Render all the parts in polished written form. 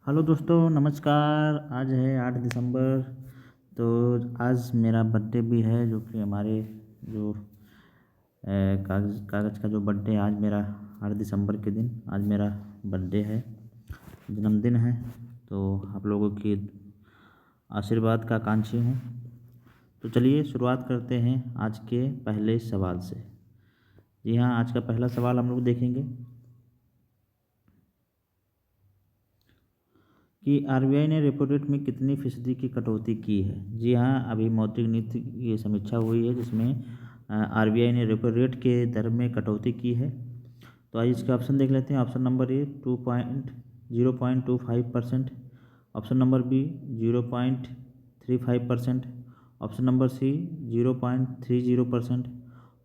Hello दोस्तों, नमस्कार। आज है 8 दिसंबर। तो आज मेरा बर्थडे भी है, जो कि हमारे जो कागज़ का जो बर्थडे है आज मेरा 8 दिसंबर के दिन आज मेरा बर्थडे है, जन्मदिन है। तो आप लोगों की आशीर्वाद का कांक्षी हूँ। तो चलिए शुरुआत करते हैं आज के पहले सवाल से। जी हाँ, आज का पहला सवाल हम लोग देखेंगे कि आरबीआई ने रेपो रेट में कितनी फीसदी की कटौती की है। जी हाँ, अभी मौद्रिक नीति की समीक्षा हुई है, जिसमें आरबीआई ने रेपो रेट के दर में कटौती की है। तो आइए इसके ऑप्शन देख लेते हैं। Option number A 0.25%, option number B 0.35%, option number C 0.30%,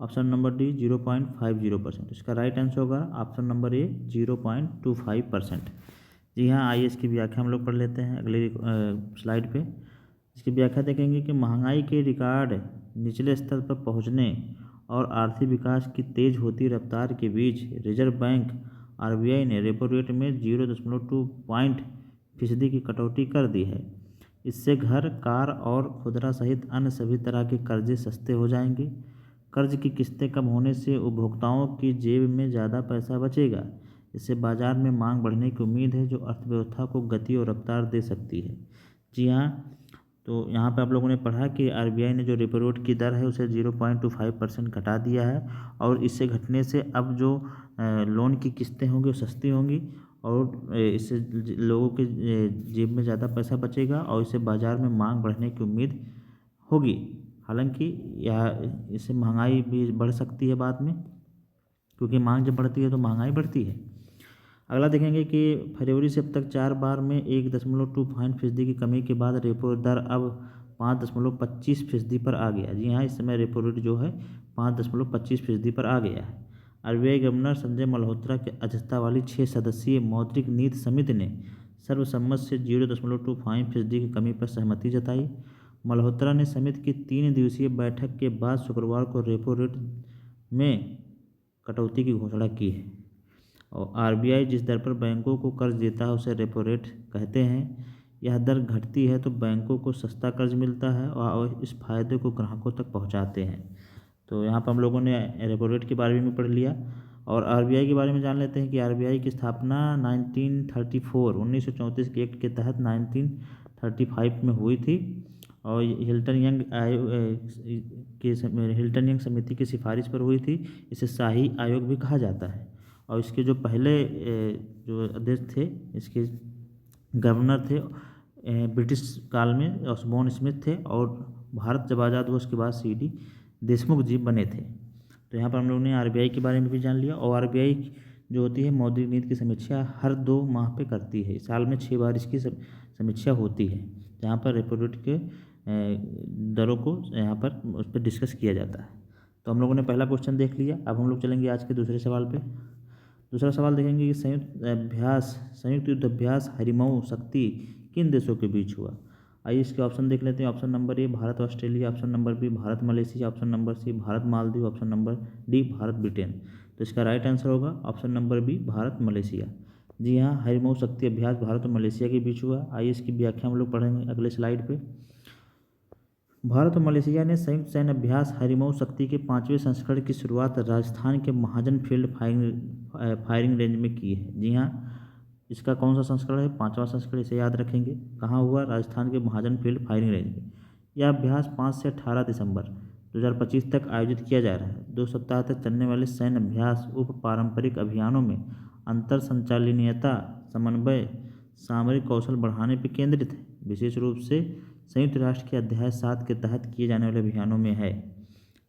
option number D 0.50%। इसका राइट आंसर होगा ऑप्शन नंबर ए 0.25%। जी हाँ, आइए इसकी व्याख्या हम लोग पढ़ लेते हैं अगली स्लाइड पे। इसकी व्याख्या देखेंगे कि महंगाई के रिकॉर्ड निचले स्तर पर पहुंचने और आर्थिक विकास की तेज होती रफ्तार के बीच रिजर्व बैंक आरबीआई ने रेपो रेट में 0.2 पॉइंट फीसदी की कटौती कर दी है। इससे घर, कार और खुदरा सहित अन्य सभी तरह के कर्जे सस्ते हो जाएंगे। कर्ज की किस्तें कम होने से उपभोक्ताओं की जेब में ज़्यादा पैसा बचेगा। इससे बाजार में मांग बढ़ने की उम्मीद है, जो अर्थव्यवस्था को गति और रफ्तार दे सकती है। जी हाँ, तो यहाँ पे आप लोगों ने पढ़ा कि आरबीआई ने जो रेपो रेट की दर है उसे 0.25% घटा दिया है, और इससे घटने से अब जो लोन की किस्तें होंगी वो सस्ती होंगी, और इससे लोगों के जेब में ज़्यादा पैसा बचेगा, और इससे बाज़ार में मांग बढ़ने की उम्मीद होगी। हालांकि यह इससे महंगाई भी बढ़ सकती है बाद में, क्योंकि मांग जब बढ़ती है तो महंगाई बढ़ती है। अगला देखेंगे कि फरवरी से अब तक 4 बार में 1.2% की कमी के बाद रेपो दर अब 5.25% पर आ गया। जी हाँ, इस समय रेपो रेट जो है 5.25% पर आ गया है। आरबीआई गवर्नर संजय मल्होत्रा की अध्यक्षता वाली 6 सदस्यीय मौद्रिक नीति समिति ने सर्वसम्मत से 0.25% की कमी पर सहमति जताई। मल्होत्रा ने समिति की 3 दिवसीय बैठक के बाद शुक्रवार को रेपो रेट में कटौती की घोषणा की है। और आरबीआई जिस दर पर बैंकों को कर्ज देता है उसे रेपो रेट कहते हैं। यह दर घटती है तो बैंकों को सस्ता कर्ज मिलता है, और इस फायदे को ग्राहकों तक पहुंचाते हैं। तो यहाँ पर हम लोगों ने रेपो रेट के बारे में पढ़ लिया, और आरबीआई के बारे में जान लेते हैं कि आरबीआई की स्थापना 1934 के एक्ट के तहत 1935 में हुई थी, और हिल्टन यंग समिति की सिफारिश पर हुई थी। इसे शाही आयोग भी कहा जाता है। और इसके जो पहले जो अध्यक्ष थे, इसके गवर्नर थे ब्रिटिश काल में ऑसबोर्न स्मिथ थे, और भारत जब आज़ाद हुआ उसके बाद सीडी देशमुख जी बने थे। तो यहाँ पर हम लोगों ने आरबीआई के बारे में भी जान लिया। और आरबीआई जो होती है मौद्रिक नीति की समीक्षा हर 2 माह पे करती है। साल में 6 बार इसकी समीक्षा होती है, जहाँ पर रेपो रेट के दरों को यहाँ पर उस पर डिस्कस किया जाता है। तो हम लोगों ने पहला क्वेश्चन देख लिया। अब हम लोग चलेंगे आज के दूसरे सवाल पे। दूसरा सवाल देखेंगे कि संयुक्त युद्ध अभ्यास हरिमऊ शक्ति किन देशों के बीच हुआ। आइए इसके ऑप्शन देख लेते हैं। Option number A Bharat Australia, option number B Bharat Malaysia, option number C Bharat Maldives, option number D Bharat Britain. तो इसका राइट आंसर होगा option number B Bharat Malaysia. जी हाँ, हरिमऊ शक्ति अभ्यास भारत और मलेशिया के बीच हुआ। आइए इसकी व्याख्या हम लोग पढ़ेंगे अगले स्लाइड पे। भारत और मलेशिया ने संयुक्त सैन्य अभ्यास हरिमऊ शक्ति के 5वें संस्करण की शुरुआत राजस्थान के महाजन फील्ड फायरिंग रेंज में की है। जी हाँ, इसका कौन सा संस्करण है? 5वां संस्करण। इसे याद रखेंगे। कहाँ हुआ? राजस्थान के महाजन फील्ड फायरिंग रेंज में। यह अभ्यास 5 से 18 दिसंबर 2025 तक आयोजित किया जा रहा है। 2 सप्ताह तक चलने वाले सैन्य अभ्यास उप पारंपरिक अभियानों में अंतर संचालनीयता, समन्वय, सामरिक कौशल बढ़ाने पर केंद्रित है। विशेष रूप से संयुक्त राष्ट्र के अध्याय 7 के तहत किए जाने वाले अभियानों में है।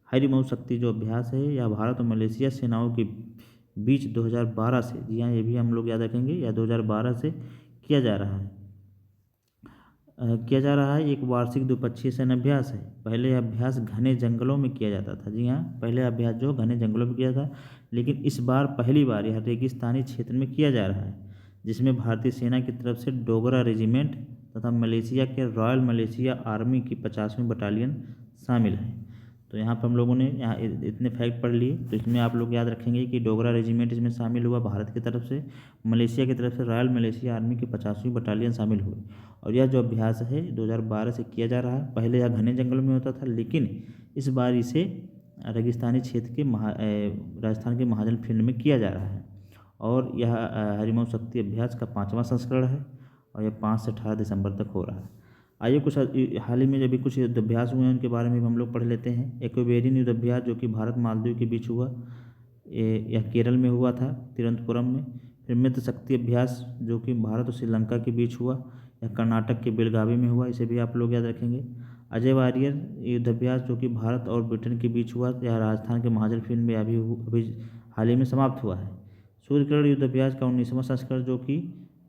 हरिमऊ शक्ति जो अभ्यास है यह भारत और मलेशिया सेनाओं के बीच 2012 से, जी हाँ ये भी हम लोग याद रखेंगे, यह 2012 से किया जा रहा है। एक वार्षिक द्विपक्षीय सैन्य अभ्यास है। पहले यह अभ्यास घने जंगलों में किया जाता था। जी हाँ, पहले अभ्यास जो घने जंगलों में किया था, लेकिन इस बार पहली बार यह रेगिस्तानी क्षेत्र में किया जा रहा है, जिसमें भारतीय सेना की तरफ से डोगरा रेजिमेंट तथा मलेशिया के रॉयल मलेशिया आर्मी की 50वीं बटालियन शामिल है। तो यहाँ पर हम लोगों ने यहाँ इतने फैक्ट पढ़ लिए। तो इसमें आप लोग याद रखेंगे कि डोगरा रेजिमेंट इसमें शामिल हुआ भारत की तरफ से। मलेशिया की तरफ से रॉयल मलेशिया आर्मी की 50वीं बटालियन शामिल हुई। और यह जो अभ्यास है 2012 से किया जा रहा है। पहले यह घने जंगल में होता था, लेकिन इस बार इसे रेगिस्तानी क्षेत्र के राजस्थान के महाजन फील्ड में किया जा रहा है। और यह हरिमऊ शक्ति अभ्यास का 5वां संस्करण है और यह 5 से 18 दिसंबर तक हो रहा है। आइए कुछ हाल ही में जब भी कुछ युद्धाभ्यास हुए हैं उनके बारे में भी हम लोग पढ़ लेते हैं। एक्वेरियन युद्धाभ्यास जो कि भारत मालदीव के बीच हुआ, यह केरल में हुआ था, तिरुवनंतपुरम में। फिर मित्र शक्ति अभ्यास जो कि भारत और श्रीलंका के बीच हुआ, यह कर्नाटक के बेलगावी में हुआ, इसे भी आप लोग याद रखेंगे। अजय वारियर युद्धाभ्यास जो कि भारत और ब्रिटेन के बीच हुआ, यह राजस्थान के महाजन फील्ड में अभी हाल ही में समाप्त हुआ है। सूर्यकिरण युद्धाभ्यास का 19वां संस्करण जो कि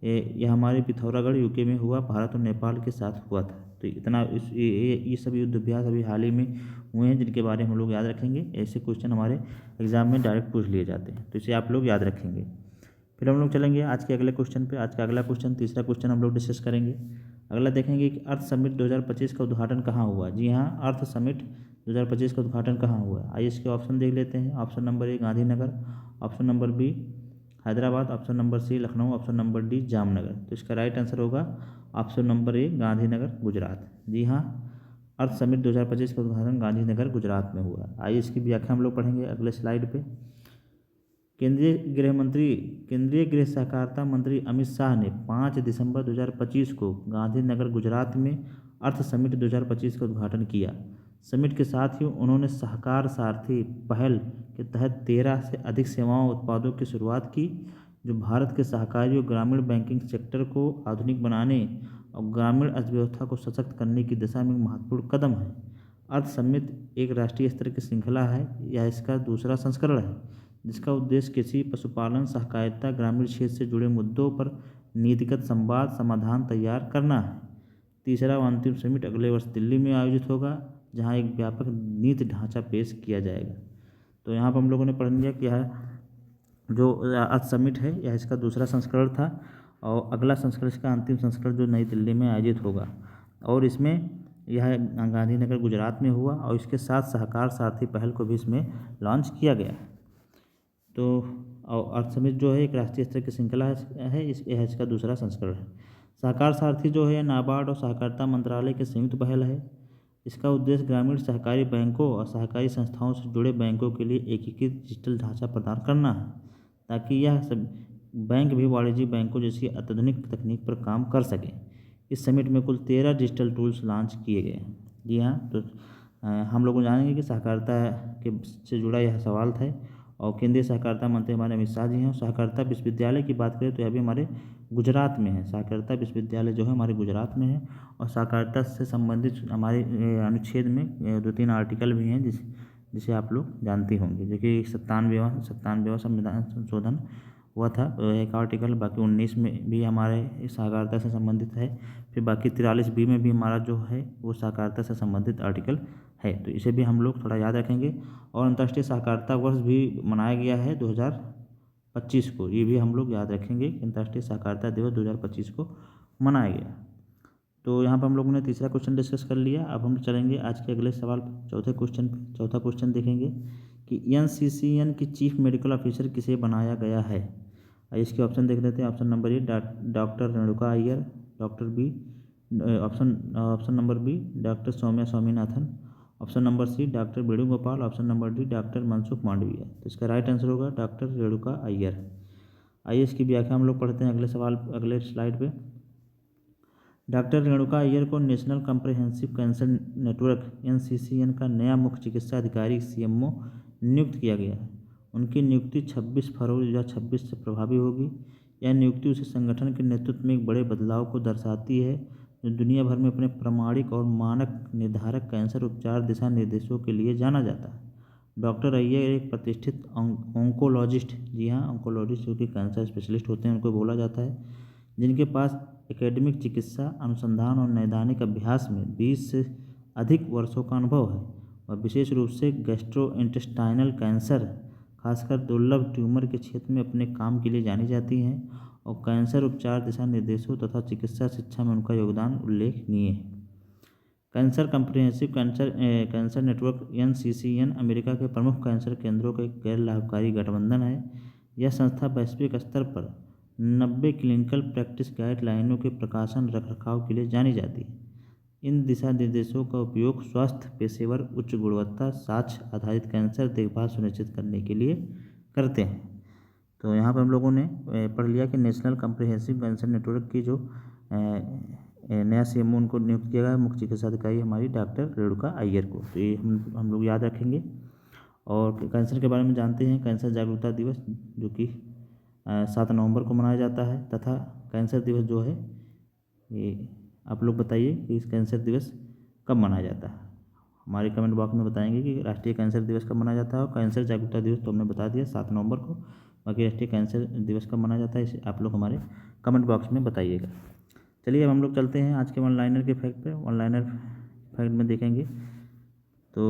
यह हमारे पिथौरागढ़ यूके में हुआ, भारत और नेपाल के साथ हुआ था। तो इतना ये सभी युद्धाभ्यास अभी हाल ही में हुए हैं जिनके बारे में हम लोग याद रखेंगे। ऐसे क्वेश्चन हमारे एग्जाम में डायरेक्ट पूछ लिए जाते हैं, तो इसे आप लोग याद रखेंगे। फिर हम लोग चलेंगे आज के अगले क्वेश्चन पे। आज का अगला क्वेश्चन, तीसरा क्वेश्चन हम लोग डिस्कस करेंगे। अगला देखेंगे कि अर्थ समिट 2025 का उद्घाटन कहाँ हुआ। जी हाँ, अर्थ समिट 2025 का उद्घाटन कहाँ हुआ। आइए इसके ऑप्शन देख लेते हैं। Option number A Gandhinagar, option number B Hyderabad, option number C Lucknow, option number D Jamnagar. तो इसका राइट आंसर होगा option number A Gandhinagar Gujarat. जी हाँ, अर्थ समिट 2025 का उद्घाटन गांधीनगर गुजरात में हुआ। आइए इसकी व्याख्या हम लोग पढ़ेंगे अगले स्लाइड पे। केंद्रीय गृह सहकारिता मंत्री अमित शाह ने 5 दिसंबर 2025 को गांधीनगर गुजरात में अर्थ समिट 2025 का उद्घाटन किया। समिट के साथ ही उन्होंने सहकार सारथी पहल के तहत 13 से अधिक सेवाओं उत्पादों की शुरुआत की, जो भारत के सहकारी और ग्रामीण बैंकिंग सेक्टर को आधुनिक बनाने और ग्रामीण अर्थव्यवस्था को सशक्त करने की दिशा में एक महत्वपूर्ण कदम है। अर्थ समिट एक राष्ट्रीय स्तर की श्रृंखला है, यह इसका दूसरा संस्करण है, जिसका उद्देश्य कृषि, पशुपालन, सहकारिता, ग्रामीण क्षेत्र से जुड़े मुद्दों पर नीतिगत संवाद समाधान तैयार करना है। तीसरा व अंतिम समिट अगले वर्ष दिल्ली में आयोजित होगा, जहां एक व्यापक नीति ढांचा पेश किया जाएगा। तो यहाँ पर हम लोगों ने पढ़ लिया कि यह जो अर्थ समिट है यह इसका दूसरा संस्करण था और अगला संस्करण इसका अंतिम संस्करण जो नई दिल्ली में आयोजित होगा। और इसमें यह गांधीनगर गुजरात में हुआ और इसके साथ सहकार सारथी पहल को भी इसमें लॉन्च किया गया। तो अर्थ समिट जो है एक राष्ट्रीय स्तर की श्रृंखला है, यह इसका दूसरा संस्करण है। सहकार सारथी जो है नाबार्ड और सहकारिता मंत्रालय की संयुक्त पहल है। इसका उद्देश्य ग्रामीण सहकारी बैंकों और सहकारी संस्थाओं से जुड़े बैंकों के लिए एकीकृत डिजिटल ढांचा प्रदान करना है, ताकि यह सब बैंक भी वाणिज्यिक बैंकों जैसी अत्याधुनिक तकनीक पर काम कर सकें। इस समिट में कुल 13 डिजिटल टूल्स लॉन्च किए गए हैं। जी हाँ, तो हम लोग जानेंगे कि सहकारिता के से जुड़ा यह सवाल था और केंद्रीय सहकारिता मंत्री हमारे अमित शाह जी हैं। सहकारिता विश्वविद्यालय की बात करें तो यह भी हमारे गुजरात में है। सहकारिता विश्वविद्यालय जो है हमारे गुजरात में है और सहकारिता से संबंधित हमारे अनुच्छेद में 2-3 आर्टिकल भी हैं जिसे आप लोग जानते होंगे, जो कि 97वां संविधान संशोधन हुआ था एक आर्टिकल, बाकी 19 में भी हमारे सहकारिता से संबंधित है। फिर बाकी 43B में भी हमारा जो है वो सहकारिता से संबंधित आर्टिकल है, तो इसे भी हम लोग थोड़ा याद रखेंगे। और अंतर्राष्ट्रीय सहकारिता वर्ष भी मनाया गया है 2025 को, ये भी हम लोग याद रखेंगे कि अंतर्राष्ट्रीय सहकारिता दिवस 2025 को मनाया गया। तो यहाँ पर हम लोगों ने तीसरा क्वेश्चन डिस्कस कर लिया। अब हम चलेंगे आज के अगले सवाल पर, चौथे क्वेश्चन पे। चौथा क्वेश्चन देखेंगे कि NCCN की चीफ मेडिकल ऑफिसर किसे बनाया गया है। इसके ऑप्शन देख लेते हैं। Option number A doctor Renuka Iyer, doctor B option number B doctor Soumya Swaminathan, option number C doctor Venugopal, option number D doctor Mansukh Mandaviya. तो इसका राइट आंसर होगा डॉक्टर रेणुका अय्यर। आइए इसकी व्याख्या हम लोग पढ़ते हैं अगले स्लाइड पे। डॉक्टर रेणुका अय्यर को national comprehensive cancer network NCCN का नया मुख्य चिकित्सा अधिकारी CMO नियुक्त किया गया है। उनकी नियुक्ति 26 फरवरी 2026 से प्रभावी होगी। यह नियुक्ति उसी संगठन के नेतृत्व में एक बड़े बदलाव को दर्शाती है जो दुनिया भर में अपने प्रमाणिक और मानक निर्धारक कैंसर उपचार दिशा निर्देशों के लिए जाना जाता है। डॉक्टर अय्यर एक प्रतिष्ठित ऑन्कोलॉजिस्ट, जी हाँ ऑन्कोलॉजिस्ट जो कि कैंसर स्पेशलिस्ट होते हैं उनको बोला जाता है, जिनके पास एकेडमिक चिकित्सा अनुसंधान और नैदानिक अभ्यास में 20 से अधिक वर्षों का अनुभव है और विशेष रूप से गैस्ट्रोइंटेस्टाइनल कैंसर, खासकर दुर्लभ ट्यूमर के क्षेत्र में अपने काम के लिए जानी जाती हैं और कैंसर उपचार दिशा निर्देशों तथा चिकित्सा शिक्षा में उनका योगदान उल्लेखनीय है। Cancer comprehensive cancer network NCCN America के प्रमुख कैंसर केंद्रों का एक गैर लाभकारी गठबंधन है। यह संस्था वैश्विक स्तर पर 90 क्लिनिकल प्रैक्टिस गाइडलाइनों के प्रकाशन रखरखाव के लिए जानी जाती है। इन दिशा निर्देशों का उपयोग स्वास्थ्य पेशेवर उच्च गुणवत्ता साक्ष्य आधारित कैंसर देखभाल सुनिश्चित करने के लिए करते हैं। तो यहाँ पर हम लोगों ने पढ़ लिया कि नेशनल कम्प्रिहेंसिव कैंसर नेटवर्क की जो नया CMO उनको नियुक्त किया गया मुख्य चिकित्सा अधिकारी हमारी डॉक्टर रेणुका अय्यर को। तो ये हम लोग याद रखेंगे। और कैंसर के बारे में जानते हैं, कैंसर जागरूकता दिवस जो कि 7 नवंबर को मनाया जाता है, तथा कैंसर दिवस जो है ये आप लोग बताइए कि इस कैंसर दिवस कब मनाया जाता है। हमारे कमेंट बॉक्स में बताएंगे कि राष्ट्रीय कैंसर दिवस कब मनाया जाता है। और कैंसर जागरूकता दिवस तो हमने बता दिया 7 नवंबर को, बाकी राष्ट्रीय कैंसर दिवस कब मनाया जाता है इसे आप लोग हमारे कमेंट बॉक्स में बताइएगा। चलिए अब हम लोग चलते हैं आज के वन लाइनर के फैक्ट पे। वन लाइनर फैक्ट में देखेंगे तो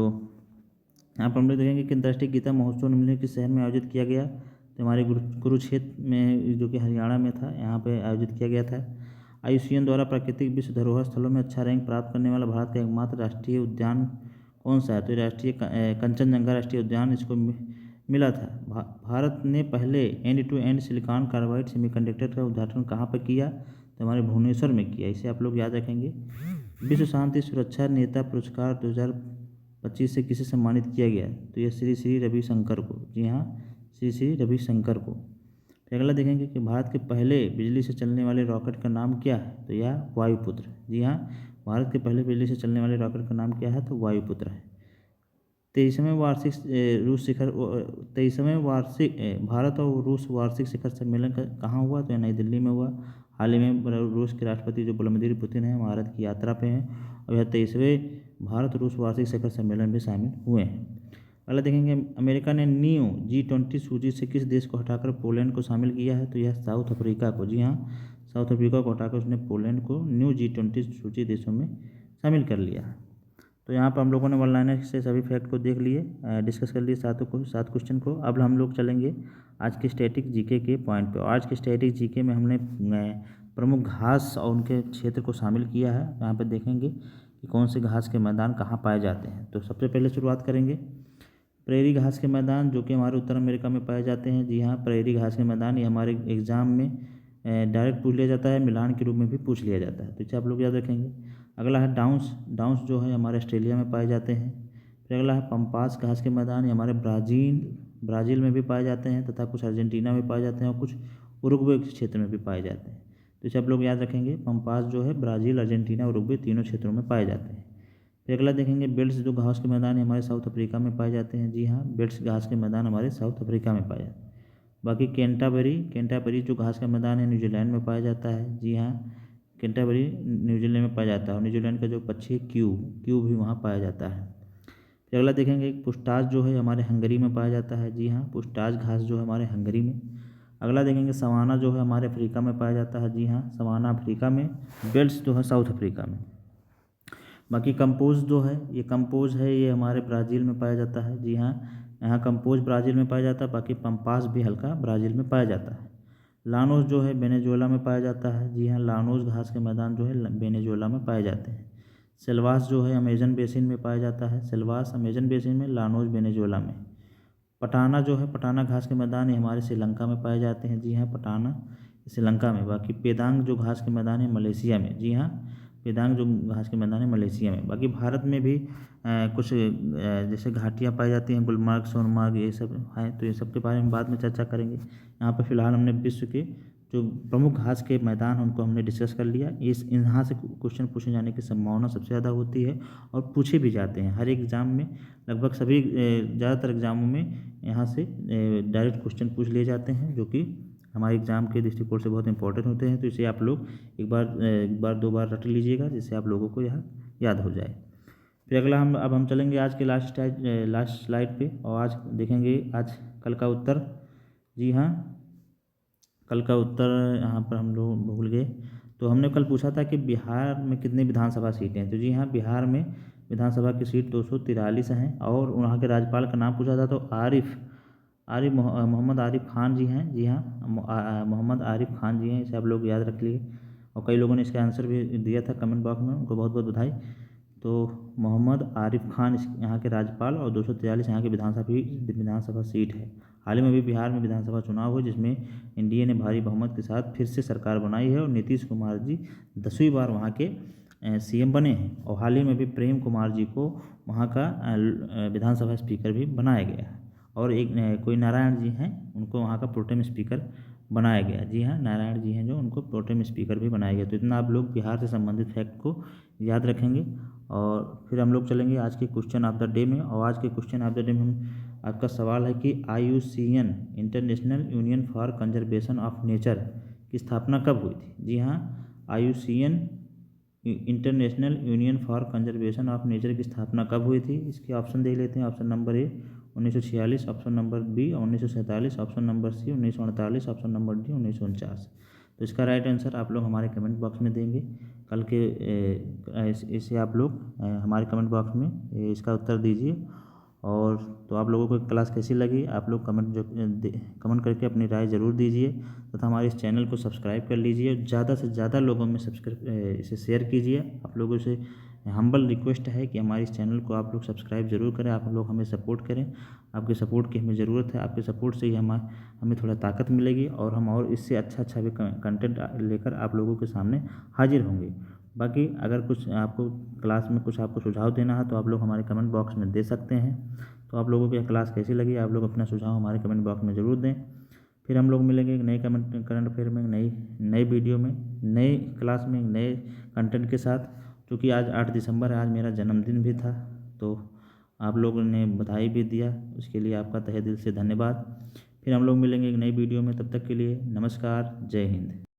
यहाँ पर हम लोग देखेंगे कि अंतर्राष्ट्रीय गीता महोत्सव निम्नलिखित शहर में आयोजित किया गया। तो हमारे कुरुक्षेत्र में जो कि हरियाणा में था, यहाँ पे आयोजित किया गया था। IUCN द्वारा प्राकृतिक विश्व धरोहर स्थलों में अच्छा रैंक प्राप्त करने वाला भारत का एकमात्र राष्ट्रीय उद्यान कौन सा है? तो राष्ट्रीय कंचनजंगा राष्ट्रीय उद्यान इसको मिला था। भारत ने पहले एंड-टू-एंड सिलिकॉन कार्बाइड सेमीकंडक्टर का उद्घाटन कहाँ पर किया? तो हमारे भुवनेश्वर में किया। इसे आप लोग याद रखेंगे। विश्व शांति सुरक्षा नेता पुरस्कार 2025 से किसे सम्मानित किया गया? तो यह श्री रविशंकर को। जी हाँ, श्री रविशंकर को। फिर अगला देखेंगे कि भारत के पहले बिजली से चलने वाले रॉकेट का नाम क्या है? तो यह वायुपुत्र। जी हाँ, भारत के पहले बिजली से चलने वाले रॉकेट का नाम क्या है? तो वायुपुत्र है। 23वें वार्षिक भारत और रूस वार्षिक शिखर सम्मेलन कहाँ हुआ? तो नई दिल्ली में हुआ। हाल ही में रूस के राष्ट्रपति जो व्लादिमीर पुतिन हैं भारत की यात्रा पे हैं और यह 23वें भारत रूस वार्षिक शिखर सम्मेलन में शामिल हुए हैं। अगला देखेंगे अमेरिका ने न्यू G20 सूची से किस देश को हटाकर पोलैंड को शामिल किया है? तो यह साउथ अफ्रीका को। जी हाँ, साउथ अफ्रीका को हटाकर उसने पोलैंड को न्यू G20 सूची देशों में शामिल कर लिया है। तो यहाँ पर हम लोगों ने वन लाइनर से सभी फैक्ट को देख लिए, डिस्कस कर लिए 7 क्वेश्चन को। अब हम लोग चलेंगे आज के स्टैटिक जीके के पॉइंट पे। आज के स्टैटिक जीके में हमने प्रमुख घास और उनके क्षेत्र को शामिल किया है। यहाँ पर देखेंगे कि कौन से घास के मैदान कहाँ पाए जाते हैं। तो सबसे पहले शुरुआत करेंगे प्रेरी घास के मैदान जो कि हमारे उत्तर अमेरिका में पाए जाते हैं। जी हाँ, प्रेरी घास के मैदान ये हमारे एग्जाम में डायरेक्ट पूछ लिया जाता है, मिलान के रूप में भी पूछ लिया जाता है। तो इसे आप लोग याद रखेंगे। अगला है डाउन्स जो है हमारे ऑस्ट्रेलिया में पाए जाते हैं। फिर अगला है पंपास घास के मैदान, ये हमारे ब्राज़ील में भी पाए जाते हैं तथा कुछ अर्जेंटीना में पाए जाते हैं और कुछ उरुग्वे क्षेत्र में भी पाए जाते हैं। तो इसे आप लोग याद रखेंगे। पंपास जो है ब्राज़ील, अर्जेंटीना, उरुग्वे तीनों क्षेत्रों में पाए जाते हैं। फिर अगला देखेंगे बेल्ट्स जो घास के मैदान है हमारे साउथ अफ्रीका में पाए जाते हैं। जी हाँ, बेल्ट्स घास के मैदान हमारे साउथ अफ्रीका में पाए जाते हैं। बाकी कैंटाबरी जो घास का मैदान है न्यूजीलैंड में पाया जाता है। जी हाँ, कैंटाबरी न्यूजीलैंड में पाया जाता है और न्यूजीलैंड का जो पक्षी क्यू भी वहाँ पाया जाता है। फिर अगला देखेंगे पुस्टाज जो है हमारे हंगरी में पाया जाता है। जी हाँ, पुस्टाज घास जो है हमारे हंगरी में। अगला देखेंगे सवाना जो है हमारे अफ्रीका में पाया जाता है। जी हाँ, सवाना अफ्रीका में। बेल्ट्स जो है साउथ अफ्रीका में। बाकी कंपोज जो है ये हमारे ब्राज़ील में पाया जाता है। जी हाँ, यहाँ कंपोज ब्राज़ील में पाया जाता है। बाकी पंपास भी हल्का ब्राज़ील में पाया जाता है। लानोस जो है वेनेजुएला में पाया जाता है। जी हाँ, लानोस घास के मैदान जो है वेनेजुएला में पाए जाते हैं। सेल्वास जो है अमेजन बेसिन में पाया जाता है। सेल्वास अमेजन बेसिन में, लानोस वेनेजुएला में। पटाना घास के मैदान ये हमारे श्रीलंका में पाए जाते हैं। जी हाँ, पटाना श्रीलंका में। बाकी पेदांग जो घास के मैदान है मलेशिया में। जी हाँ, पेदांग जो घास के मैदान है मलेशिया में। बाकी भारत में भी कुछ जैसे घाटियाँ पाई जाती हैं, गुलमर्ग, सोनमर्ग, ये सब हैं। तो ये सब के बारे में बाद में चर्चा करेंगे। यहाँ पर फिलहाल हमने विश्व के जो प्रमुख घास के मैदान हैं उनको हमने डिस्कस कर लिया। यहाँ से क्वेश्चन पूछे जाने की संभावना सबसे ज़्यादा होती है और पूछे भी जाते हैं। हर एग्ज़ाम में लगभग सभी ज़्यादातर एग्ज़ामों में यहाँ से डायरेक्ट क्वेश्चन पूछ लिए जाते हैं जो कि हमारे एग्ज़ाम के दृष्टिकोण से बहुत इंपॉर्टेंट होते हैं। तो इसे आप लोग एक बार 2 बार रट लीजिएगा जिससे आप लोगों को यह याद हो जाए। फिर अगला हम चलेंगे आज के लास्ट स्लाइड पे और आज देखेंगे कल का उत्तर। जी हाँ, कल का उत्तर यहाँ पर हम लोग भूल गए। तो हमने कल पूछा था कि बिहार में कितनी विधानसभा सीटें हैं। तो जी हाँ, बिहार में विधानसभा की सीट 243 हैं और वहाँ के राज्यपाल का नाम पूछा था तो मोहम्मद आरिफ खान जी हैं। जी हाँ, मोहम्मद आरिफ खान जी हैं। इसे आप लोग याद रख लिए और कई लोगों ने इसका आंसर भी दिया था कमेंट बॉक्स में, उनको बहुत बहुत बधाई। तो मोहम्मद आरिफ खान यहाँ के राज्यपाल और 243 यहाँ की विधानसभा सीट है। हाल ही में भी बिहार में विधानसभा चुनाव हुए जिसमें एनडीए ने भारी बहुमत के साथ फिर से सरकार बनाई है और नीतीश कुमार जी 10वीं बार वहाँ के सीएम बने हैं। और हाल ही में भी प्रेम कुमार जी को वहाँ का विधानसभा स्पीकर भी बनाया गया है। और एक कोई नारायण जी हैं, उनको वहाँ का प्रोटेम स्पीकर बनाया गया। जी हाँ, नारायण जी हैं जो, उनको प्रोटेम स्पीकर भी बनाया गया। तो इतना आप लोग बिहार से संबंधित फैक्ट को याद रखेंगे। और फिर हम लोग चलेंगे आज के क्वेश्चन ऑफ द डे में। और आज के क्वेश्चन ऑफ द डे में आपका सवाल है कि IUCN international union for conservation of nature की स्थापना कब हुई थी। जी हाँ, IUCN international union for conservation of nature की स्थापना कब हुई थी। इसके ऑप्शन देख लेते हैं। Option number A 1946, option number B 1947, option number C 1948, option number D 1949। तो इसका राइट आंसर आप लोग हमारे कमेंट बॉक्स में देंगे। कल के इसे आप लोग हमारे कमेंट बॉक्स में इसका उत्तर दीजिए। और तो आप लोगों को क्लास कैसी लगी आप लोग कमेंट करके अपनी राय ज़रूर दीजिए तथा हमारे इस चैनल को सब्सक्राइब कर लीजिए। ज़्यादा से ज़्यादा लोगों में इसे शेयर कीजिए। आप लोगों से हम्बल रिक्वेस्ट है कि हमारे इस चैनल को आप लोग सब्सक्राइब ज़रूर करें। आप लोग हमें सपोर्ट करें, आपके सपोर्ट की हमें ज़रूरत है। आपके सपोर्ट से ही हमें थोड़ा ताकत मिलेगी और हम और इससे अच्छा भी कंटेंट लेकर आप लोगों के सामने हाजिर होंगे। बाकी अगर कुछ आपको क्लास में कुछ आपको सुझाव देना है तो आप लोग हमारे कमेंट बॉक्स में दे सकते हैं। तो आप लोगों को यह क्लास कैसी लगी आप लोग अपना सुझाव हमारे कमेंट बॉक्स में ज़रूर दें। फिर हम लोग मिलेंगे एक नए करंट अफेयर में, नई वीडियो में, नई क्लास में, नए कंटेंट के साथ। क्योंकि आज 8 दिसंबर है, आज मेरा जन्मदिन भी था, तो आप लोगों ने बधाई भी दिया, उसके लिए आपका तहे दिल से धन्यवाद। फिर हम लोग मिलेंगे एक नई वीडियो में, तब तक के लिए नमस्कार, जय हिंद।